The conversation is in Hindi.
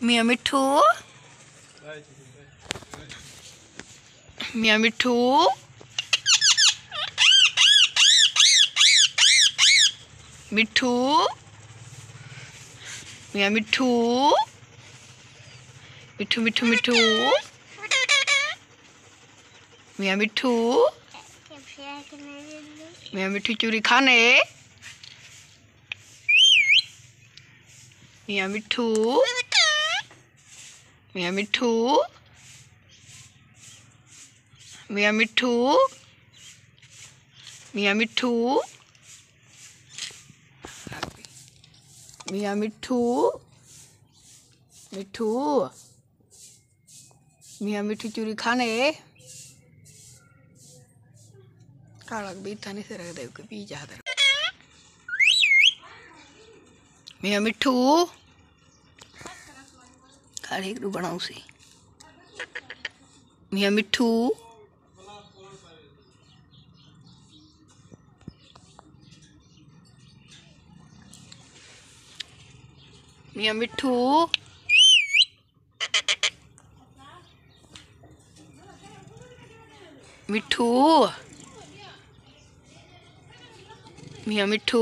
मियाँ मिट्ठू, मियाँ मिट्ठू, मिट्ठू, मियाँ मिट्ठू, मिट्ठू मिट्ठू मिट्ठू, मियाँ मिट्ठू, मियाँ मिट्ठू चूरी खाने, मियाँ मिट्ठू, मियाँ मिट्ठू, मियाँ मिट्ठू, मियाँ मिट्ठू, मियाँ मिट्ठू, मिट्ठू, मियाँ मिट्ठू चूरी खाने कालक भी थाने से रख दे के पी जाता मियाँ मिट्ठू काले एक बनाऊ सी मियाँ मिट्ठू, मियाँ मिट्ठू, मिट्ठू, मियाँ मिट्ठू,